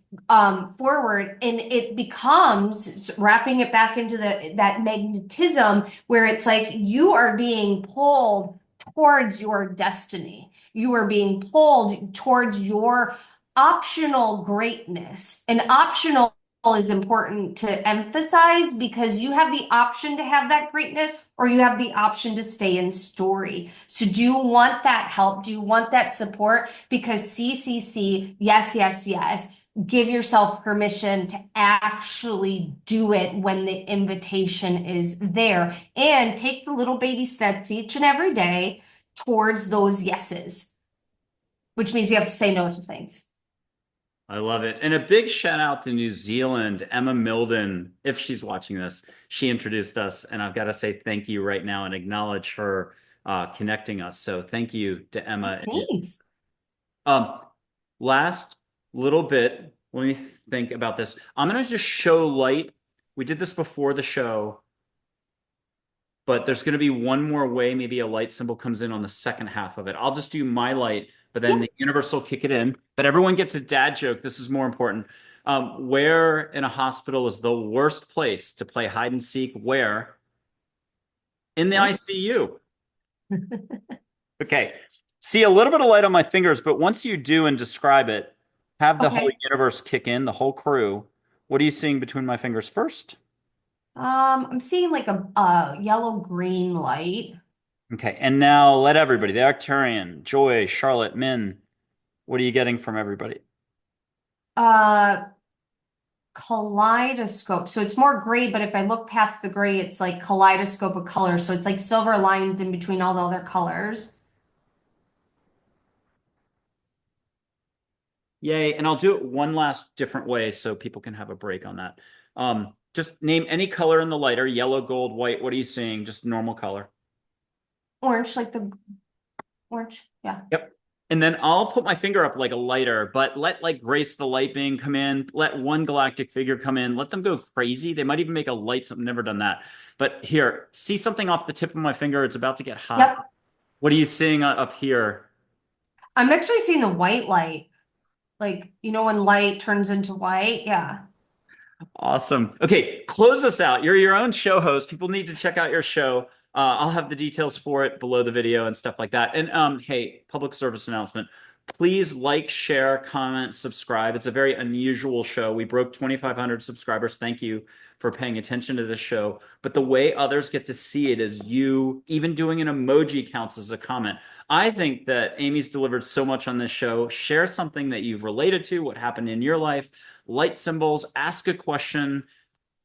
forward, and it becomes wrapping it back into that magnetism where it's like you are being pulled towards your destiny. You are being pulled towards your optional greatness. And optional is important to emphasize because you have the option to have that greatness or you have the option to stay in story. So do you want that help? Do you want that support? Because CCC, yes, yes, yes. Give yourself permission to actually do it when the invitation is there and take the little baby steps each and every day towards those yeses, which means you have to say no to things. I love it. And a big shout out to New Zealand, Emma Milden. If she's watching this, she introduced us, and I've got to say thank you right now and acknowledge her connecting us. So thank you to Emma. Thanks. Um, last little bit, let me think about this. I'm going to just show light. We did this before the show, but there's going to be one more way. Maybe a light symbol comes in on the second half of it. I'll just do my light, but then the universe will kick it in. But everyone gets a dad joke. This is more important. Where in a hospital is the worst place to play hide and seek? Where? In the ICU. Okay. See a little bit of light on my fingers, but once you do and describe it, have the whole universe kick in, the whole crew. What are you seeing between my fingers first? I'm seeing like a yellow green light. Okay, and now let everybody, the Arcturian, Joy, Charlotte, Min, what are you getting from everybody? Uh, Kaleidoscope. So it's more gray, but if I look past the gray, it's like kaleidoscope of colors. So it's like silver lines in between all the other colors. Yay, and I'll do it one last different way so people can have a break on that. Just name any color in the lighter, yellow, gold, white. What are you seeing? Just normal color. Orange, like the orange. Yeah. Yep. And then I'll put my finger up like a lighter, but let like Grace the Light Being come in. Let one galactic figure come in. Let them go crazy. They might even make a light. I've never done that. But here, see something off the tip of my finger. It's about to get hot. Yep. What are you seeing up here? I'm actually seeing the white light. Like, you know, when light turns into white. Yeah. Awesome. Okay, close us out. You're your own show host. People need to check out your show. I'll have the details for it below the video and stuff like that. And hey, public service announcement. Please like, share, comment, subscribe. It's a very unusual show. We broke 2,500 subscribers. Thank you for paying attention to this show. But the way others get to see it is you, even doing an emoji counts as a comment. I think that Amy's delivered so much on this show. Share something that you've related to, what happened in your life, light symbols, ask a question.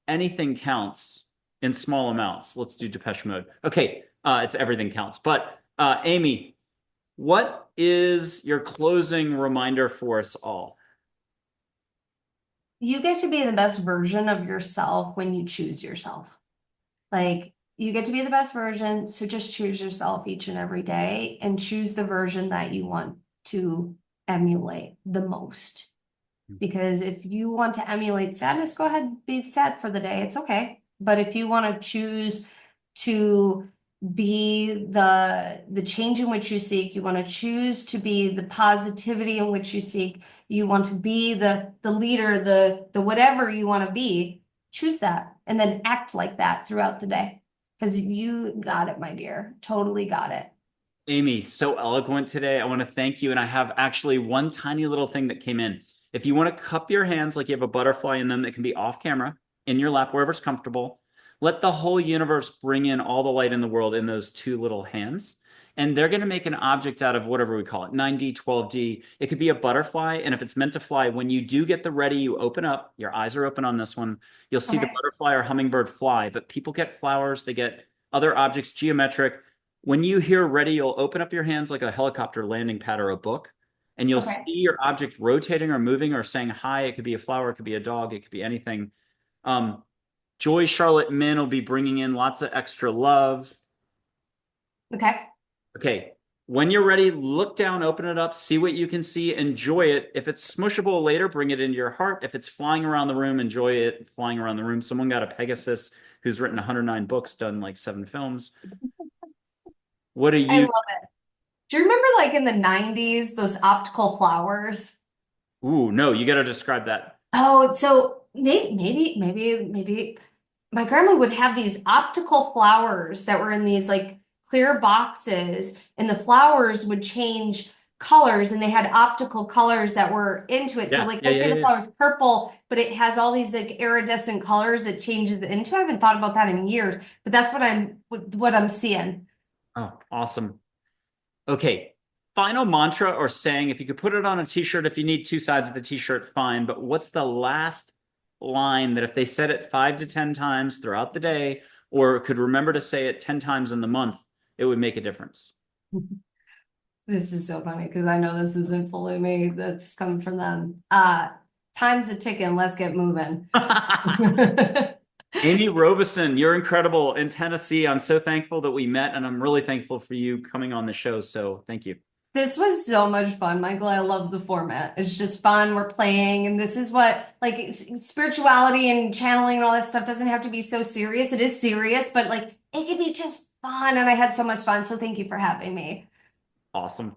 Anything counts in small amounts. Let's do Depeche Mode. Okay, it's everything counts. But Amy, what is your closing reminder for us all? You get to be the best version of yourself when you choose yourself. Like, you get to be the best version, so just choose yourself each and every day and choose the version that you want to emulate the most. Because if you want to emulate sadness, go ahead and be sad for the day. It's okay. But if you want to choose to be the change in which you seek, you want to choose to be the positivity in which you seek, you want to be the leader, the whatever you want to be, Choose that and then act like that throughout the day. Because you got it, my dear. Totally got it. Amy, so eloquent today. I want to thank you. And I have actually one tiny little thing that came in. If you want to cup your hands like you have a butterfly in them, that can be off camera, in your lap, wherever's comfortable. Let the whole universe bring in all the light in the world in those two little hands. And they're going to make an object out of whatever we call it, 9D, 12D. It could be a butterfly. And if it's meant to fly, when you do get the ready, you open up, your eyes are open on this one. You'll see the Okay. butterfly or hummingbird fly, but people get flowers, they get other objects, geometric. When you hear ready, you'll open up your hands like a helicopter landing pad or a book, and you'll see Okay. your object rotating or moving or saying hi. It could be a flower, it could be a dog, it could be anything. Um, Joy Charlotte Min will be bringing in lots of extra love. Okay. Okay, when you're ready, look down, open it up, see what you can see, enjoy it. If it's smushable later, bring it into your heart. If it's flying around the room, enjoy it flying around the room. Someone got a Pegasus who's written 109 books, done like 7 films. What do I you? love it. Do you remember like in the 90s, those optical flowers? Ooh, no, you got to describe that. Oh, so maybe my grandma would have these optical flowers that were in these like clear boxes, and the flowers would change colors, and they had optical colors that were into it. So, Yeah, like, yeah, let's yeah, say the yeah. flower's purple, but it has all these like iridescent colors it changes into. I haven't thought about that in years, but that's what I'm seeing. Oh, awesome. Okay. Final mantra or saying, if you could put it on a t-shirt, if you need two sides of the t-shirt, fine. But what's the last line that if they said it 5 to 10 times throughout the day, or could remember to say it 10 times in the month, it would make a difference? This is so funny because I know this isn't fully me. That's coming from them. Time's a ticking. Let's get moving. Amy Robeson, you're incredible in Tennessee. I'm so thankful that we met, and I'm really thankful for you coming on the show. So thank you. This was so much fun, Michael. I love the format. It's just fun. We're playing, and this is what like spirituality and channeling and all that stuff doesn't have to be so serious. It is serious, but like it can be just fun, and I had so much fun. So thank you for having me. Awesome.